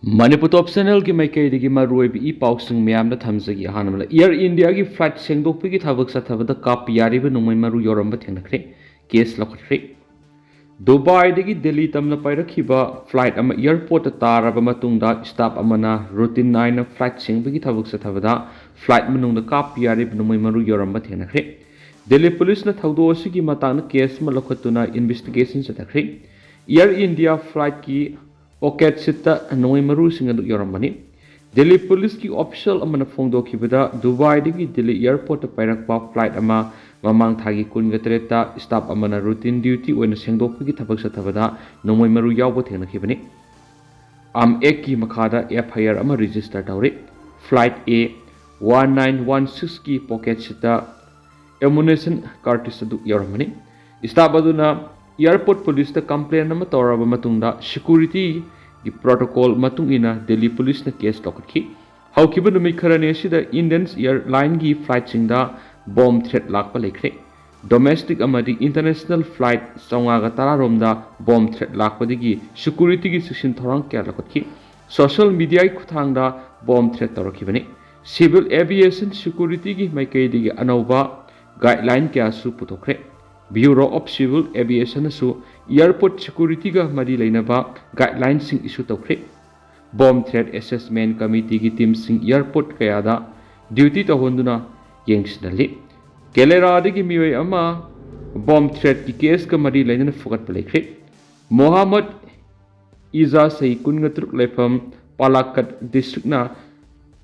Manipur top channel ki maikei digi maroi bi pausing myam da thamjagi hanamla Air India ki flight sengdokpi ki thabak sa thabada kap yari ba nungmai maru yoramba thengnakhre case lakhre Dubai digi Delhi tamna pairakhiba flight ama airport ta taraba matungda staff amana routine 9 flight sengbi ki thabak sa thabada flight manungda kap yari ba nungmai maru yoramba thengnakhre Delhi police na Thadou asigi matangna case ma lakhatuna investigation sa thakre Air India flight ki pocket sita noi maru singa du yorambani Delhi police ki official amana phongdo khibada Dubai digi Delhi airport pairak pa flight ama mamang thagi kun gatreta staff amana routine duty oina sengdok gi thabak sa thabada noi maru yawbo thengna khibani am ek ki makhada FIR ama register tawre flight A 1916 ki pocket sita ammunition cartridge du yorambani staff aduna Airport police the complaint nama toraba matungda security gi protocol matungina Delhi police na case lokhi haokip numi kharane sida Indian airline gi flight singda bomb threat lakpa lekre domestic amadi international flight songa ga tararomda bomb threat lakpa digi security gi section thorang kya lokhi social media gi khuthangda bomb threat torokhi bani civil aviation security gi maikai digi anauba guideline kya su puthokre Bureau of Civil Aviation su airport security ga mari lainaba guidelines sing issue tawkre bomb threat assessment committee gi team sing airport kaya da duty to honduna yengsinali kelera digi mioi ama bomb threat ki case ga mari lainana fogat palekre Mohammed Iza sai kungatruk lefam Palakat district na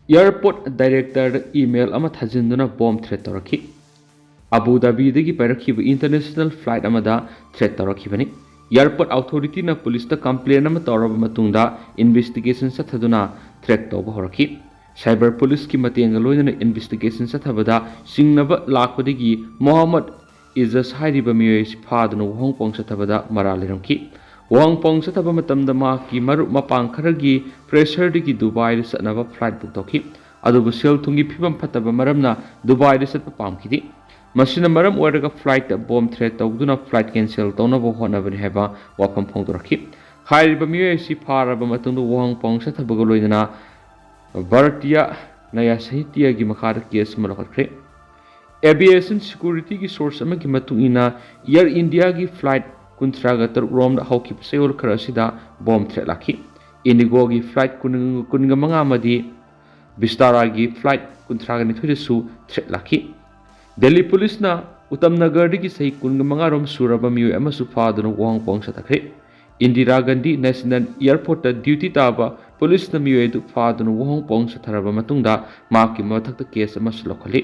airport director email ama thajinduna bomb threat torakhi Abu Dhabi dagi pairakhiba international flight amada threat tawrakhibani airport authority na police ta complaint ama tawraba matungda investigation sa thaduna track tawba horakhi cyber police ki matenga loina investigation sa thabada singnaba lakpadagi Mohammed Izas hairiba miyoi phaduna wahongpong sa thabada maraliramki wahongpong sa thaba matamda ma ki maru mapang kharagi pressure digi Dubai sa naba flight book tawki adubu sel thungi phibam phataba maramna Dubai sa pamkidi Masina maram oraga flight bomb threat tawduna flight cancel tawnaba honabani heba wafam phongdorakhi hairiba miyoi si pharaba matungdu wahongpong sa thabaga loinana Bharatiya naya sahitya gi makhara case malakre aviation security ki source ama ki matungina Air India gi flight kuntraga tar rom haokip seol kharasida bomb threat lakhi Indigo gi flight kuninga manga amadi Vistara gi flight kuntraga ni thuisu threat lakhi Delhi police na Uttamnagar digi sahi kungamanga rom suraba miyo amasu phaduna wahongpong sa takre Indira Gandhi National Airport duty taba police na miyo edu phaduna wahongpong sa tharaba matungda maki mathakta case ama sulokhali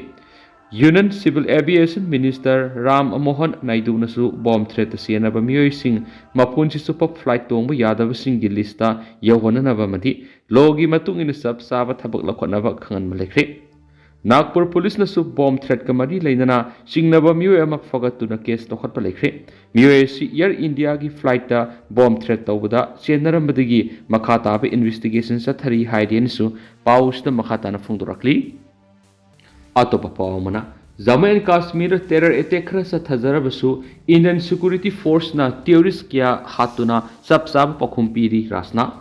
Union Civil Aviation Minister Ram Mohan Naidu nasu bomb threat sienaba miyo sing mapunsi super flight tongba yadaba singi lista yawhananaba madi logi matungina sab saba thabak lakhonaba khangan malekre Nagpur police na su bomb threat kamari lainana singnaba miyo ama fagatuna case to khatpa lekre miyo si Air India gi flight ta bomb threat tawbada chenarambadagi makhata ba investigation sa thari haiden su paus na makhata na phungdorakli atopa pawmana Jammu and Kashmir terror attack sa thajarabasu Indian security force na terrorist kya hatuna sab pakumpiri rasna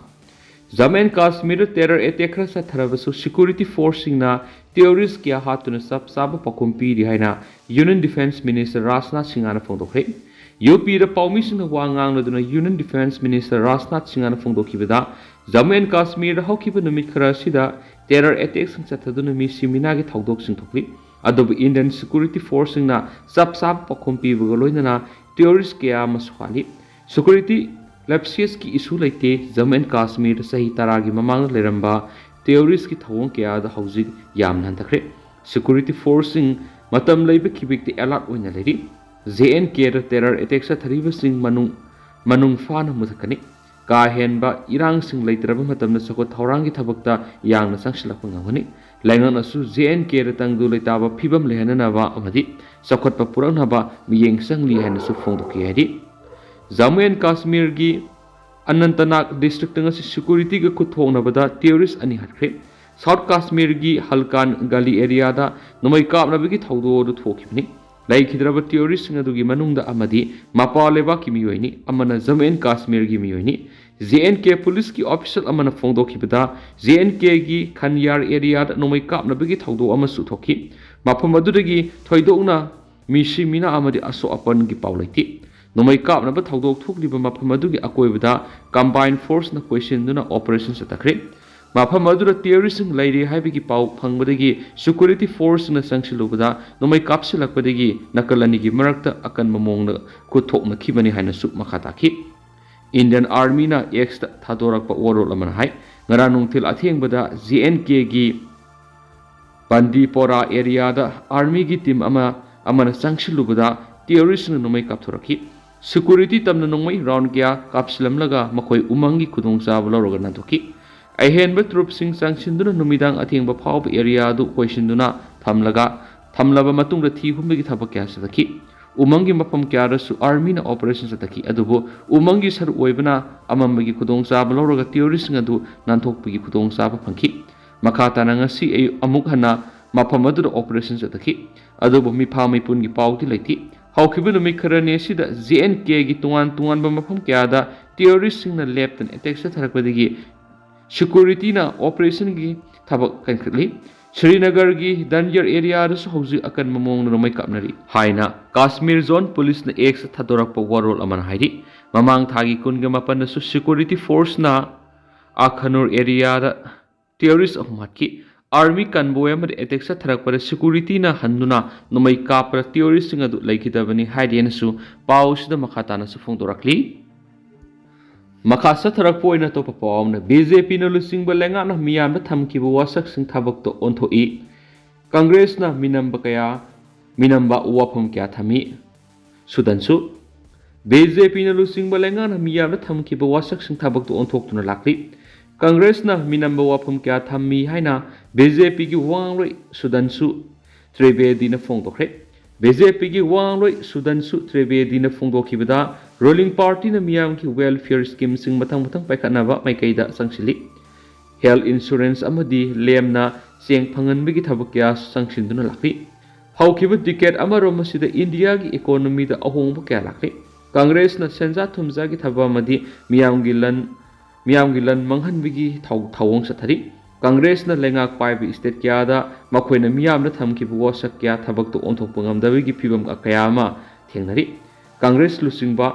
Jammu and Kashmir terror attack sa tharabasu security force na terrorist kya hatuna sab pakumpiri haina Union Defense Minister Rajnath Singh ana phongdokre UP da paumi sing wangang na duna Union Defense Minister Rajnath Singh ana phongdokhibada Jammu and Kashmir da haukiba numit khara sida terror attack sing chathaduna mi simina gi thaudok sing thokli adobu Indian security force na sab pakumpi bugaloina terrorist kya maswali security lapses ki issue laite Jammu and Kashmir sahi taragi mamang leramba terrorist ki thawong kya da hauji yam nan takre security forcing matam leibe kibik ti alert oina leri JNK terror attack sa thariba sing manung fana muthakani ka henba irang sing leitraba matam na sako thawrang gi thabakta yang na sangsilak ngawani laingan asu JNK tang du leitaba phibam lehanana ba amadi sakot pa purang na ba miyeng sangli han su phongdoki hadi Jammu and Kashmir gi Anantnag district nga si security ga kuthong na bada terrorist ani hatkre South Kashmir gi Halkan Gali area da nomai kap na bigi thawdo du thokibni lai khidraba terrorist nga du gi manung da amadi mapa leba ki miyoini amana Jammu and Kashmir gi miyoini JNK police की officer अमन फोंदोखिबदा JNK की Khanyar area नोमई कापनबगी थौदो अमा सुथोखि मफम अदुदगी थोइदोना मिसी मिना अमदि असो अपन की पाउलैति नोमई कापनब थौदोक थोकलिबा मफम अदुगी अकोइबदा combine force न क्वेश्चनदुना operation सतखरे मफम अदुदा terrorist लैरि हाइबगी पाउ फंगबदगी security force न संगसिलुबदा नोमई कापसिलकबदगी नकलनिगी मरक्ता अकन ममोंग कुथोकनखिबनि हाइनसु मखाताखि Indian Army na X Thadou warol aman hai ngara nungthil athengbada JNK gi Bandipora area da army gi team amana changsilubada terrorist na nomai kapthoraki security tamna nomai round kya kapsilam laga makhoi umangi khudongsa bloroga na thoki ahenba troop sing changsinduna numidang athengba phawb area du koisinduna thamlaba matung da thi humbegi thabak kya sadaki उमंगी मफम क्यारसु army ना operation सतकी अदुबो उमंगी सर ओइबना अममगी खुदोंग साब लौरगा टेररिस्ट अदु नानथोकपगी खुदोंग साब फंखि मखाताना ngasi अमुक हना मफम अदु ऑपरेशन सतकी अदुबो मिफा मिपुन की पाउति लैति हाउखिबु नुमि खरने सिदा JNK गी तुआन मफम क्यादा टेररिस्ट ना लेफ्टन अटैक सथरकबदगी सिक्योरिटी ना ऑपरेशन की थबक कंखली श्रीनगर की दंजर एरिया हौजी अकन ममोंग नोमई कापनरी हाइना काश्मीर जोन पुलिस ने एक थदोरप वारोल अमन हाइरि ममांग थागी कुनग मपन सिक्योरिटी फोर्स ना आखनूर एरिया टेररिस्ट अहमदकी आर्मी कन्वॉय अमद अटैक सथरकपर सिक्योरिटी ना हन्नुना नोमई कापर टेररिस्ट अदु लैखिदबनी हाइदेनसु पाउसद मखातानसु फोंदोरकली मखा सथरकपोइना तो पाउन BJP न लुसिंग लेंगा न मियाम थमकिब वासक सिंह थबक तो ओंथोई कांग्रेस न मिनंबा वाफम क्या थमी सुदनसु BJP न लुसिंग लेंगा न मियाम थमकिब वासक सिंह थबक तो ओंथोक्तुना लाक्ली कांग्रेस न मिनंबा वाफम क्या थमी हाइना BJP की वांगलोय सुदनसु त्रिवेदी न फोंदोखरे BJP की वांगलोय सुदनसु त्रिवेदी न फोंदोखिबदा रूलिंग पार्टी न मियाम की वेलफेयर स्कीम सिंग मथंग पाइखनबा माइकैदा संगसिली हेल्थ इंश्योरेंस अमदी लेमना चेंग फंगनबगी थबक क्या संगसिंदुना लाखि हौखिब टिकेट अमरोम सिदा इंडिया की इकोनॉमी दा अहोंब क्या लाखि कांग्रेस न सेंजा थुमजा की थबा मदी मियाम की लन मंगहनबगी थावोंग सथरी कांग्रेस न लेंगाक पाइब स्टेट क्यादा मखोइना मियाम न थमकिब वासक क्या थबक तो ओंथोकप ngamdabagi phibam akayama thengnari Congress लुसिंगबा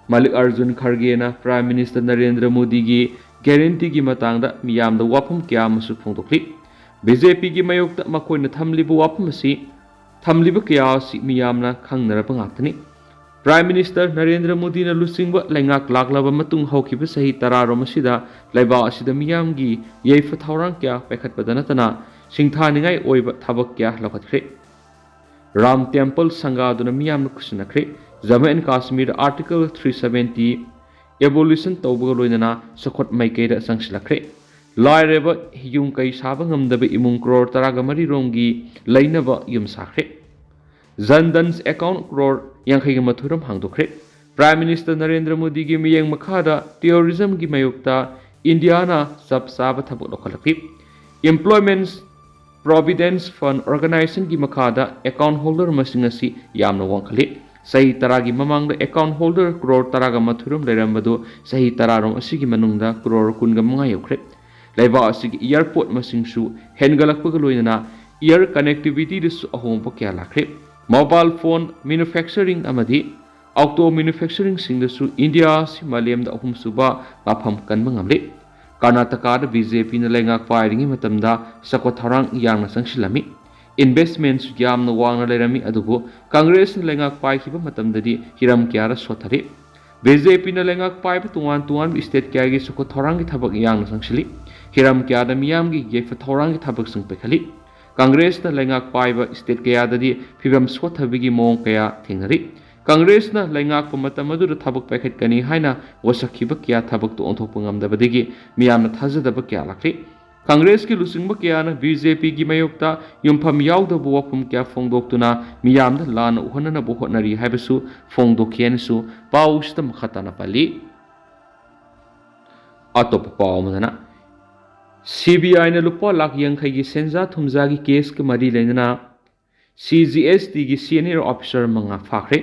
Mallikarjun खड़गे ना प्राइम मिनिस्टर नरेंद्र मोदी की गारंटी की मतंग मियाम वाफम क्या फोंदोखली BJP की मयोक्त मखोइन थमलिब वाफम थमलिब क्या मियाम खंगनरप ngakthani prime minister Narendra Modi ना लुसिंग लेंगाक लाक्लब मतुंग हौखिब सही तरारोम असिदा लैबा असिदा मियाम की यैफ थौरांग क्या पैखतपद नतना सिंथानिंगाई ओइब थबक क्या लखतख्रे राम टेम्पल संगादुना मियाम खुसनख्रे Jammu and Kashmir article 370 abolition तौबग लोइनना सखोट माइकैद संगसिलख्रे लाइरेब युम कै साब ngamdab इमुंग करोड़ तरागा मरी रोंगी लैनब युम साख्रे जनधन अकाउंट करोड़ यांखैग मथुरम हांगदोख्रे प्राइम मिनिस्टर नरेंद्र मोदी की मियंग मखादा टेररिज्म की मयुक्ता इंडिया ना सब साब थबक लोखलखि एम्प्लॉयमेंट प्रोविडेंस फंड ऑर्गेनाइजेशन की मखादा अकाउंट होल्डर मसिंग असि यामना वांखले सही तरागी ममांग अकाउंट होल्डर करोड़ तरागा मथुरम लेरमबदो सही तरारों असिगी मनुंगदा करोड़ कुनगा मंगा यौख्रे लैबा असिगी एयरपोर्ट मसिंगसु हेनगलकपग लोइना एयर कनेक्टिविटी दिस अहोंब क्या लाख्रे मोबाइल फोन मैन्युफैक्चरिंग अमदी ऑटो मैन्युफैक्चरिंग सिंगदसु इंडिया सि मालेम दा अहुम सुबा माफम कनबा ngamle कर्नाटका BJP न लेंगाक पाइरिंग मतमदा सको थौरांग यांगना संगसिलमी इन्वेस्टमेंट यामना वांगना लेरमी अदुबो कांग्रेस न लेंगाक पाइखिब मतमददी हिरम क्यारा सोथरे BJP न लेंगाक पाइब तुआन स्टेट क्यागी सको थौरांग थबक यांगना संगसिली हिरम क्यादा मियाम की येफ थौरांग थबक संग पेखली कांग्रेस न लेंगाक पाइब स्टेट क्याददी फिबम सोथबिगी मोंग कया थेंगरी कांग्रेस न लेंगाक मतमदु थबक पैखटकनी हाइना वसखिब क्या थबक तो ओंथोप ngamdabadigi मियामना थाजदब क्या लाखली कांग्रेस की लुसिंग क्या BJP की मयोक्ता युमफम याउदब वफम क्या फोंदोक्तुना मियामदा लान उहननब होटनरी हाइबसु फोंदोखेनसु पाउसद मखताना पली अतोप पाउमदना CBI ने लुपा लाख यांखै की सेंजा थुमजा की केस के मरी लेना CGST की सीनियर ऑफिसर मंगा फाखरे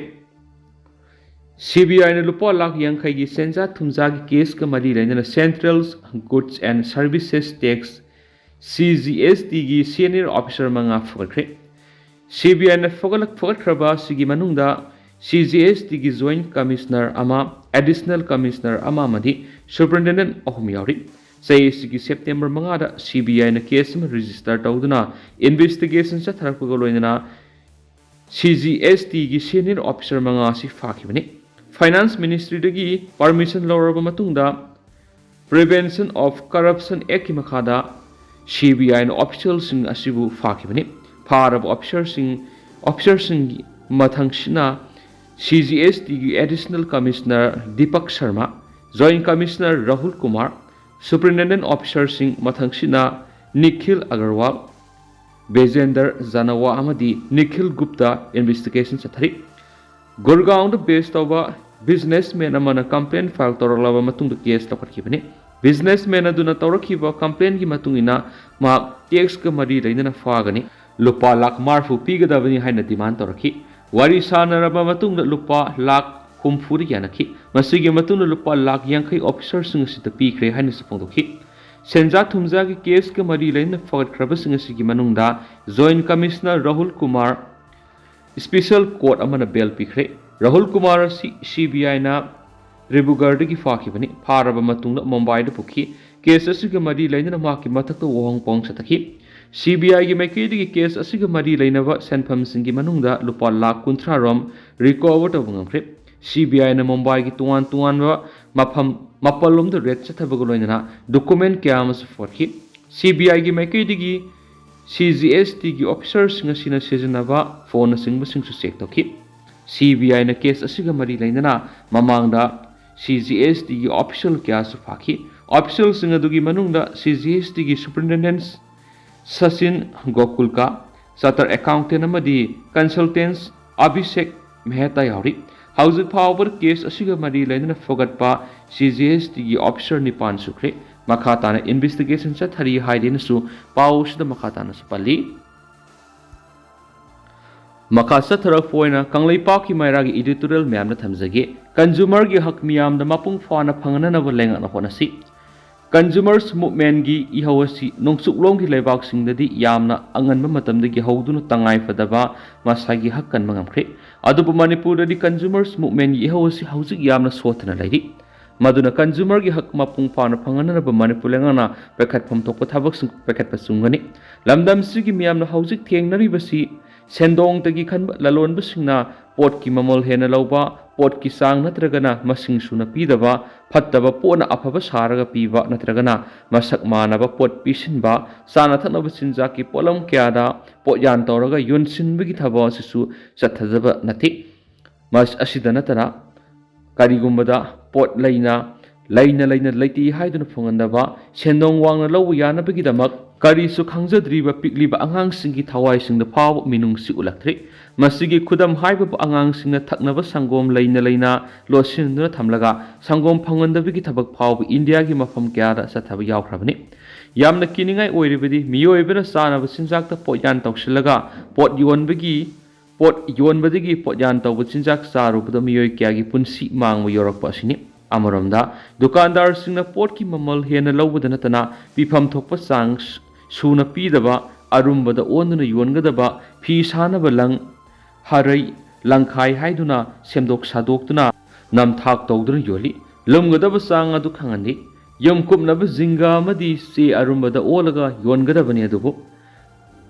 CBI na lupa lak yangkai gi senja thumja gi case ka mari lainana Central Goods and Services Tax CGST gi senior officer manga fogakre CBI na fogakraba sigi manungda CGST gi joint commissioner ama additional commissioner ama madi superintendent ahum yauri say sigi September manga da CBI na case ma register tawduna investigation sa tharakpa loinana CGST gi senior officer manga si fakibani Finance Ministry dagi permission loraba matungda Prevention of Corruption Act makada CBI na officials sing asibu fakibani Parab officers sing mathangsina CGST gi additional commissioner Deepak Sharma Joint Commissioner Rahul Kumar Superintendent Officer sing mathangsina Nikhil Agarwal Bezender Zanawa amadi Nikhil Gupta investigation sathari Gurgaon based over businessman amana complaint file toralaba matung da case lakhibani businessman aduna torakhiba complaint gi matungina ma tax ka mari lainana fagani lupa lakh marfu pigadabani haina demand torakhi wari sanaraba matungda lupa lakh humfuri yanakhi masigi matungda lupa lakh yankai officer sing sita pikre haina sapongdokhi senja thumja gi case ka mari laina fagat kraba sing sigi manungda joint commissioner Rahul Kumar Special Court amana bail pikre Rahul Kumar CBI na Ribugar ki fakibani paraba matungda Mumbai da pukhi case asiga mari lainana maki mathakta wohong pong satakhi CBI gi maikedi gi case asiga mari lainaba senpham singi manungda lupa lakh kunthra rom recover ta bungamkhre CBI na Mumbai gi tuan wa mapalom da red chathabaga loinana document kya mas forki CBI gi maikedi gi CGST gi officers ngasina sejanaba phone singba singsu check toki CBI na case asiga mari lainana mamangda CGST gi official kya su phaki official singa dugi manungda CGST gi superintendent Sachin Gokulka Satar accountant amadi consultants Abhishek Mehta yauri hauzik power case asiga mari lainana fogatpa CGST gi officer nipan sukre makhatana investigation chathari haidin su paus da makhatana spali Makasa tharak poina kanglai paki mairagi editorial myam na thamjage consumer gi hak miyam da mapung fana phangana na lenga na honasi consumers movement gi ihawasi nongsuklong gi leibak singdadi yamna anganba matamda gi hawduna tangai fadaba masagi hak kan mangamkhre adubu Manipur dadi consumers movement gi ihawasi hawjik yamna sothana lairi maduna consumer gi hak mapung fana phangana na Manipur lengana pekhat pham thokpa thabak sing pekhat pasungani lamdam sigi miyam na hawjik thengnari basi Sendong tagi khan lalon basingna pot ki mamol hena lauba pot ki sang natragana masing suna pidaba phattaba pona afaba saraga piba natragana masak manaba pot pisinba sana thanaba sinja ki polam kyada pot yan toraga yunsin bagi thaba sisu sathadaba nati mas asida natara karigumbada pot laina laiti haiduna phongandaba sendong wangna lawu yana bagi damak Kari su khangjadriba pikliba angang singi thawai singda phaw minung si ulakthri masigi khudam haiba angang singna thaknaba sangom laina losinna thamlaga sangom phangandabigi thabak phaw India gi mafam kyara sathaba yawkhrabani yamna kiningai oiribadi miyoibena sanaba sinjakta potyan tawsilaga pot yonbadigi potyan tawba sinjak sarubada miyoy kyagi punsi mangwa yorakpa asini Amaramda dukandar singna pot ki mamal hena lawbada natana pifam thokpa sang Suna pidaba arumbada onduna yongadaba fi sanaba lang harai langkhai haiduna semdok sadoktuna namthak tawduna yoli lumgadaba sang adu khangani yamkupnaba zinga amadi se arumbada olaga yongadabani adubu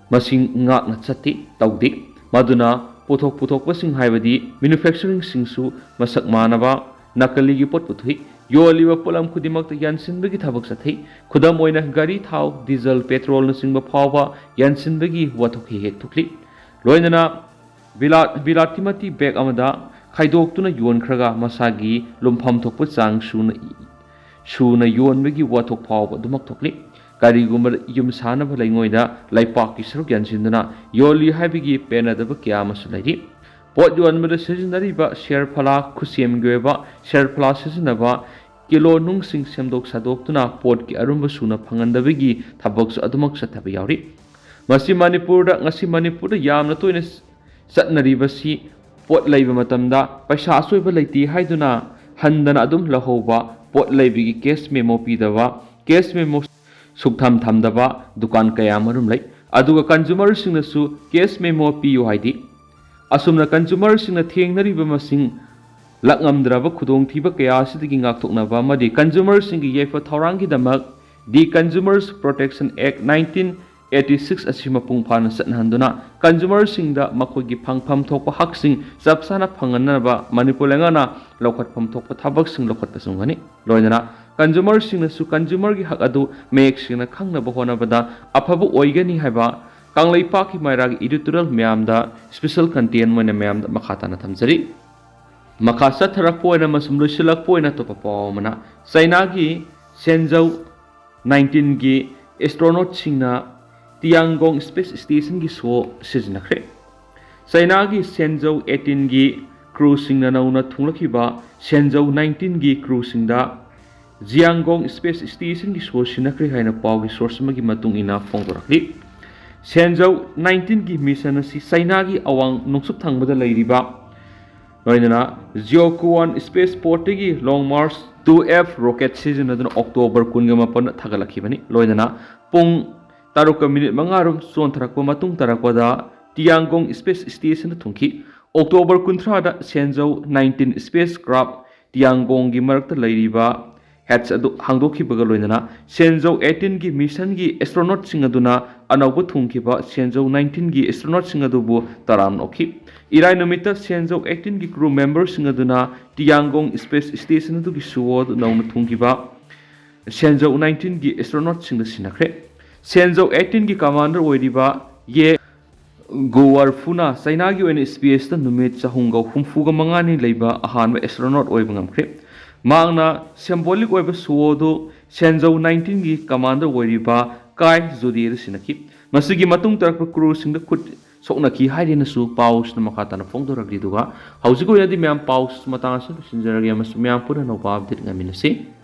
masing ngakna chatti tawdi maduna puthok basing haibadi manufacturing singsu masak manaba nakaligi pot puthui Yoliba polam kudimak ta yansinbagi thabak sathai khudam oina gari thau diesel petrol na singba phawa yansinbagi wathok hek thukli loinana bilatimati bag amada khaidoktuna yonkhraga masagi lumpham thokpa chang suna yonbagi wathok phawa dumak thokli gari gumar yum sana balaingoida laipak ki saruk yansinduna yoli haibigi penadaba kyamasu lairi pot yonbada sejinariba share phala khusem goeba share phala sejinaba kilo nung sing semdok sadoktuna pot ki arumba suna phangandabigi thabak adumak sathabi yauri ngasi Manipur da yamna toina satnaribasi pot leiba matamda paisa asoiba leiti haiduna handana adum lahova pot leibigi case memo pidaba case memo suktham thamdaba dukan kaya marum lei aduga consumer singna su case memo piu haidi asumna consumer singna thengnariba masing lakngamdraba khudong thiba kaya sidigi ngakthoknaba madi consumer singi yefa thaurangi damak the Consumers Protection Act 1986 asima pungphana satnhanduna consumer singda makogi phangpham thokpa haksing sapsana phanganaba Manipur lengana lokhatpham thokpa thabak sing lokhat pasungani loinana consumer singna su consumer gi hak adu mek singna khangnaba honabada aphabu oigani haiba kanglei paki mairagi editorial myamda special content moina myamda makhatana thamjari makha satharak poina masum lusilak poina topa pawmana China gi Shenzhou 19 gi astronaut singna Tiangong Space Station gi so sizinakre China gi Shenzhou 18 gi crew singna nauna thunglakhiba Shenzhou 19 gi crew singda Jiangong Space Station gi so sinakre haina pawgi source magi matung ina phongdorakli Shenzhou 19 gi mission asi China gi awang nungsup thangbada leiriba loinana Jiaoquan spaceport gi Long March 2F rocket season aduna October 18 thagalakhibani loinana pung 3 minute mangarum son tharakpa matung tarakpada Tiangong Space Station thungki October 13 da Shenzhou 19 spacecraft Tiangong gi marakta leiriba hatch adu hangdokhibaga loinana Shenzhou 18 gi mission gi astronaut sing aduna anauba thungkiba Shenzhou 19 gi astronaut sing adubu taram okhi irai numita Shenzhou 18 gi crew members sing aduna Tiangong Space Station adu gi suod nauna thungkiba Shenzhou 19 gi astronaut sing sinakre Shenzhou 18 gi commander oiriba ye Gowar Funa China gi oina space ta numit chahunga humfuga mangani leiba ahanba astronaut oiba ngamkre Mangna symbolic oiba suodo Shenzhou 19 gi commander oiriba Kai Zodier sinaki masigi matung tarakpa crew singda khut soknaki hairina su paus na makatana phongdorakli duga haujigo yadi myam paus matanga sin sinjaragi mas myam pura no update ngaminasi